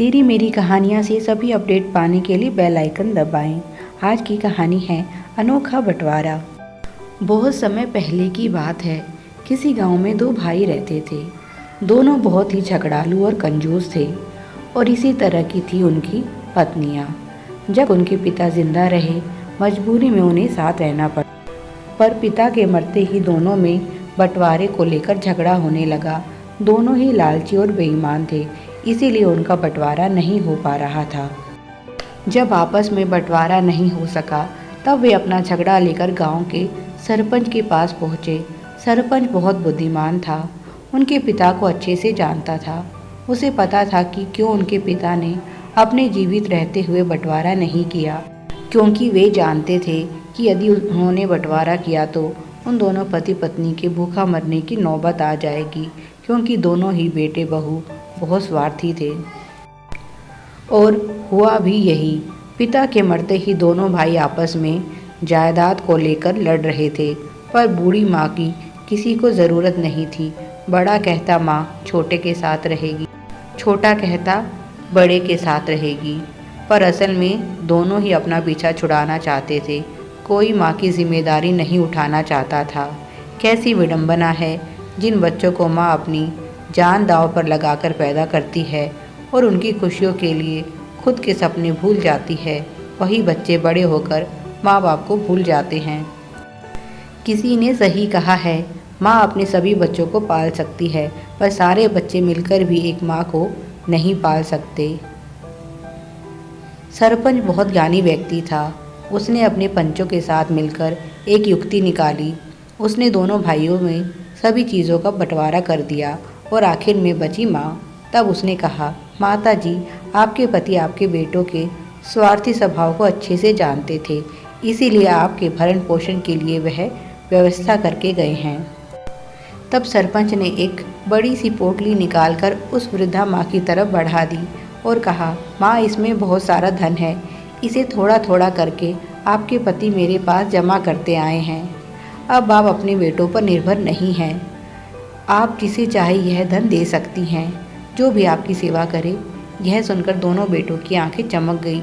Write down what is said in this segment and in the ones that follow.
तेरी मेरी कहानियाँ से सभी अपडेट पाने के लिए बेल आइकन दबाएं। आज की कहानी है अनोखा बंटवारा। बहुत समय पहले की बात है। किसी गांव में दो भाई रहते थे। दोनों बहुत ही झगड़ालू और कंजूस थे और इसी तरह की थी उनकी पत्नियाँ। जब उनके पिता जिंदा रहे, मजबूरी में उन्हें साथ रहना पड़ा, पर पिता के मरते ही दोनों में बंटवारे को लेकर झगड़ा होने लगा। दोनों ही लालची और बेईमान थे, इसीलिए उनका बंटवारा नहीं हो पा रहा था। जब आपस में बंटवारा नहीं हो सका, तब वे अपना झगड़ा लेकर गांव के सरपंच के पास पहुँचे। सरपंच बहुत बुद्धिमान था, उनके पिता को अच्छे से जानता था। उसे पता था कि क्यों उनके पिता ने अपने जीवित रहते हुए बंटवारा नहीं किया, क्योंकि वे जानते थे कि यदि उन्होंने बंटवारा किया तो उन दोनों पति पत्नी के भूखा मरने की नौबत आ जाएगी, क्योंकि दोनों ही बेटे बहू बहुत स्वार्थी थे। और हुआ भी यही। पिता के मरते ही दोनों भाई आपस में जायदाद को लेकर लड़ रहे थे, पर बूढ़ी माँ की किसी को ज़रूरत नहीं थी। बड़ा कहता माँ छोटे के साथ रहेगी, छोटा कहता बड़े के साथ रहेगी, पर असल में दोनों ही अपना पीछा छुड़ाना चाहते थे। कोई माँ की जिम्मेदारी नहीं उठाना चाहता था। कैसी विडंबना है, जिन बच्चों को माँ अपनी जान दांव पर लगाकर पैदा करती है और उनकी खुशियों के लिए खुद के सपने भूल जाती है, वही बच्चे बड़े होकर माँ बाप को भूल जाते हैं। किसी ने सही कहा है, माँ अपने सभी बच्चों को पाल सकती है, पर सारे बच्चे मिलकर भी एक माँ को नहीं पाल सकते। सरपंच बहुत ज्ञानी व्यक्ति था। उसने अपने पंचों के साथ मिलकर एक युक्ति निकाली। उसने दोनों भाइयों में सभी चीज़ों का बंटवारा कर दिया और आखिर में बची माँ। तब उसने कहा, माता जी, आपके पति आपके बेटों के स्वार्थी स्वभाव को अच्छे से जानते थे, इसीलिए आपके भरण पोषण के लिए वह व्यवस्था करके गए हैं। तब सरपंच ने एक बड़ी सी पोटली निकालकर उस वृद्धा माँ की तरफ बढ़ा दी और कहा, माँ, इसमें बहुत सारा धन है, इसे थोड़ा थोड़ा करके आपके पति मेरे पास जमा करते आए हैं। अब आप अपने बेटों पर निर्भर नहीं हैं, आप जिसे चाहे यह धन दे सकती हैं, जो भी आपकी सेवा करे। यह सुनकर दोनों बेटों की आंखें चमक गई।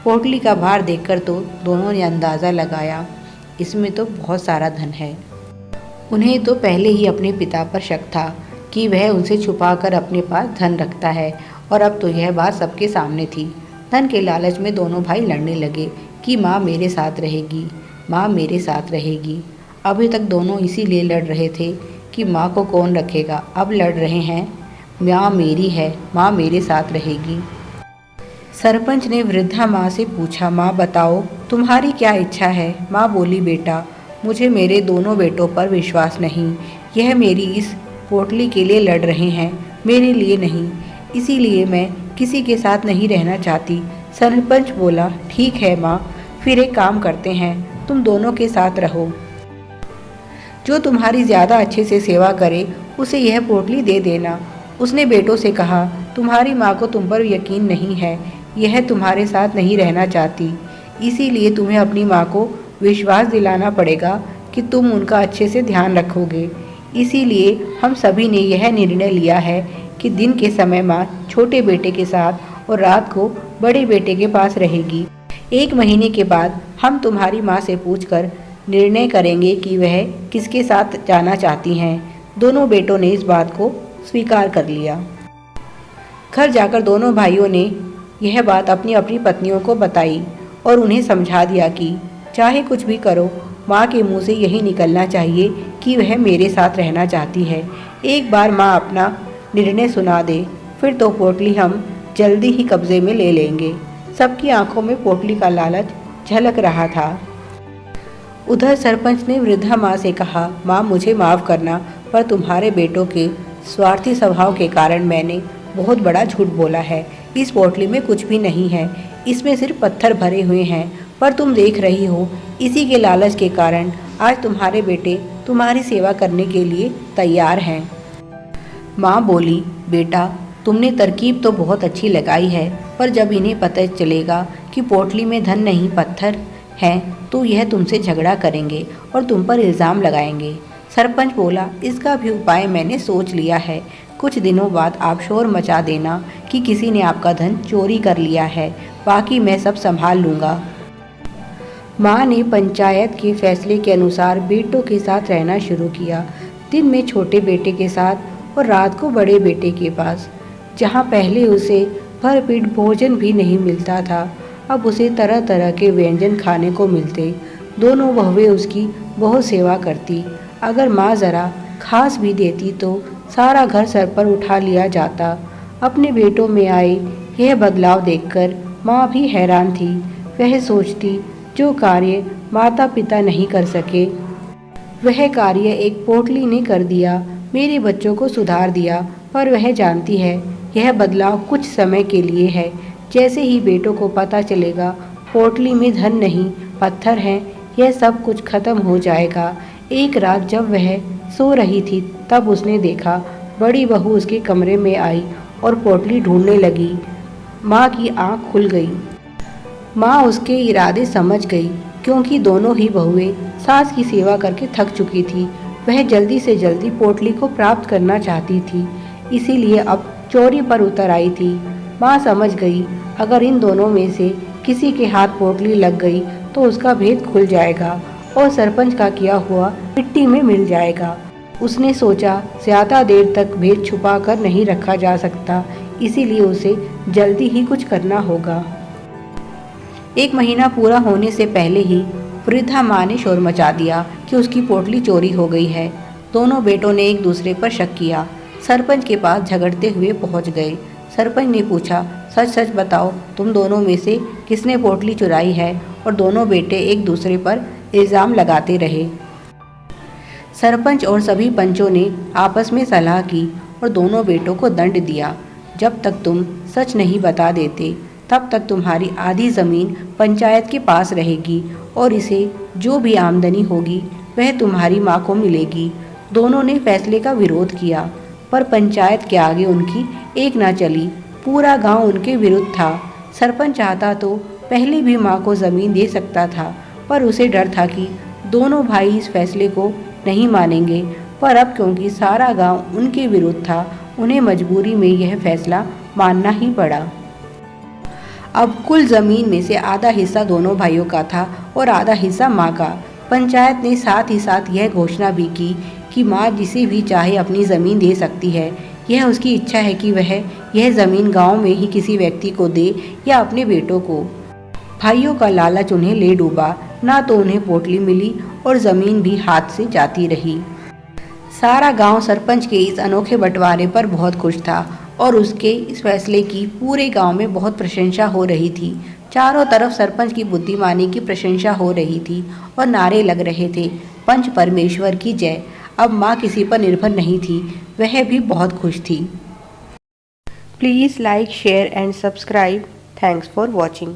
पोटली का भार देखकर तो दोनों ने अंदाज़ा लगाया, इसमें तो बहुत सारा धन है। उन्हें तो पहले ही अपने पिता पर शक था कि वह उनसे छुपाकर अपने पास धन रखता है, और अब तो यह बात सबके सामने थी। धन के लालच में दोनों भाई लड़ने लगे कि माँ मेरे साथ रहेगी, माँ मेरे साथ रहेगी। अभी तक दोनों इसीलिए लड़ रहे थे कि माँ को कौन रखेगा। अब लड़ रहे हैं, माँ मेरी है, माँ मेरे साथ रहेगी। सरपंच ने वृद्धा माँ से पूछा, माँ बताओ तुम्हारी क्या इच्छा है। माँ बोली, बेटा, मुझे मेरे दोनों बेटों पर विश्वास नहीं। यह मेरी इस पोटली के लिए लड़ रहे हैं, मेरे लिए नहीं, इसीलिए मैं किसी के साथ नहीं रहना चाहती। सरपंच बोला, ठीक है माँ, फिर एक काम करते हैं, तुम दोनों के साथ रहो। जो तुम्हारी ज़्यादा अच्छे से सेवा करे उसे यह पोटली दे देना। उसने बेटों से कहा, तुम्हारी माँ को तुम पर यकीन नहीं है, यह तुम्हारे साथ नहीं रहना चाहती, इसीलिए तुम्हें अपनी माँ को विश्वास दिलाना पड़ेगा कि तुम उनका अच्छे से ध्यान रखोगे। इसीलिए हम सभी ने यह निर्णय लिया है कि दिन के समय माँ छोटे बेटे के साथ और रात को बड़े बेटे के पास रहेगी। 1 महीने के बाद हम तुम्हारी माँ से पूछकर निर्णय करेंगे कि वह किसके साथ जाना चाहती हैं। दोनों बेटों ने इस बात को स्वीकार कर लिया। घर जाकर दोनों भाइयों ने यह बात अपनी अपनी पत्नियों को बताई और उन्हें समझा दिया कि चाहे कुछ भी करो, माँ के मुंह से यही निकलना चाहिए कि वह मेरे साथ रहना चाहती है। एक बार माँ अपना निर्णय सुना दे, फिर तो पोटली हम जल्दी ही कब्जे में ले लेंगे। सबकी आंखों में पोटली का लालच झलक रहा था। उधर सरपंच ने वृद्धा माँ से कहा, माँ मुझे माफ़ करना, पर तुम्हारे बेटों के स्वार्थी स्वभाव के कारण मैंने बहुत बड़ा झूठ बोला है। इस पोटली में कुछ भी नहीं है, इसमें सिर्फ पत्थर भरे हुए हैं, पर तुम देख रही हो, इसी के लालच के कारण आज तुम्हारे बेटे तुम्हारी सेवा करने के लिए तैयार हैं। माँ बोली, बेटा, तुमने तरकीब तो बहुत अच्छी लगाई है, पर जब इन्हें पता चलेगा कि पोटली में धन नहीं पत्थर हैं, तो यह तुमसे झगड़ा करेंगे और तुम पर इल्ज़ाम लगाएंगे। सरपंच बोला, इसका भी उपाय मैंने सोच लिया है। कुछ दिनों बाद आप शोर मचा देना कि किसी ने आपका धन चोरी कर लिया है, बाकी मैं सब संभाल लूँगा। माँ ने पंचायत के फैसले के अनुसार बेटों के साथ रहना शुरू किया, दिन में छोटे बेटे के साथ और रात को बड़े बेटे के पास। जहाँ पहले उसे भरपेट भोजन भी नहीं मिलता था, अब उसे तरह तरह के व्यंजन खाने को मिलते। दोनों बहुएं उसकी बहुत सेवा करती। अगर माँ ज़रा खास भी देती तो सारा घर सर पर उठा लिया जाता। अपने बेटों में आए यह बदलाव देखकर माँ भी हैरान थी। वह सोचती, जो कार्य माता पिता नहीं कर सके वह कार्य एक पोटली ने कर दिया, मेरे बच्चों को सुधार दिया। पर वह जानती है यह बदलाव कुछ समय के लिए है। जैसे ही बेटों को पता चलेगा पोटली में धन नहीं पत्थर हैं, यह सब कुछ खत्म हो जाएगा। एक रात जब वह सो रही थी तब उसने देखा बड़ी बहू उसके कमरे में आई और पोटली ढूंढने लगी। माँ की आंख खुल गई। माँ उसके इरादे समझ गई, क्योंकि दोनों ही बहुएं सास की सेवा करके थक चुकी थी। वह जल्दी से जल्दी पोटली को प्राप्त करना चाहती थी, इसीलिए अब चोरी पर उतर आई थी। माँ समझ गई, अगर इन दोनों में से किसी के हाथ पोटली लग गई तो उसका भेद खुल जाएगा और सरपंच का किया हुआ मिट्टी में मिल जाएगा। उसने सोचा ज़्यादा देर तक भेद छुपा कर नहीं रखा जा सकता, इसीलिए उसे जल्दी ही कुछ करना होगा। 1 महीना पूरा होने से पहले ही वृद्धा माँ ने शोर मचा दिया कि उसकी पोटली चोरी हो गई है। दोनों बेटों ने एक दूसरे पर शक किया। सरपंच के पास झगड़ते हुए पहुंच गए। सरपंच ने पूछा, सच सच बताओ, तुम दोनों में से किसने पोटली चुराई है? और दोनों बेटे एक दूसरे पर इल्ज़ाम लगाते रहे। सरपंच और सभी पंचों ने आपस में सलाह की और दोनों बेटों को दंड दिया। जब तक तुम सच नहीं बता देते तब तक तुम्हारी आधी ज़मीन पंचायत के पास रहेगी और इसे जो भी आमदनी होगी वह तुम्हारी माँ को मिलेगी। दोनों ने फैसले का विरोध किया, पर पंचायत के आगे उनकी एक ना चली। पूरा गांव उनके विरुद्ध था। सरपंच चाहता तो पहले भी माँ को ज़मीन दे सकता था, पर उसे डर था कि दोनों भाई इस फैसले को नहीं मानेंगे। पर अब क्योंकि सारा गांव उनके विरुद्ध था, उन्हें मजबूरी में यह फैसला मानना ही पड़ा। अब कुल ज़मीन में से आधा हिस्सा दोनों भाइयों का था और आधा हिस्सा माँ का। पंचायत ने साथ ही साथ यह घोषणा भी की कि माँ जिसे भी चाहे अपनी ज़मीन दे सकती है। यह उसकी इच्छा है कि वह यह ज़मीन गांव में ही किसी व्यक्ति को दे या अपने बेटों को। भाइयों का लालच उन्हें ले डूबा। ना तो उन्हें पोटली मिली और ज़मीन भी हाथ से जाती रही। सारा गांव सरपंच के इस अनोखे बंटवारे पर बहुत खुश था और उसके इस फैसले की पूरे गांव में बहुत प्रशंसा हो रही थी। चारों तरफ सरपंच की बुद्धिमानी की प्रशंसा हो रही थी और नारे लग रहे थे, पंच परमेश्वर की जय। अब माँ किसी पर निर्भर नहीं थी, वह भी बहुत खुश थी। Please like, share and subscribe. Thanks for watching.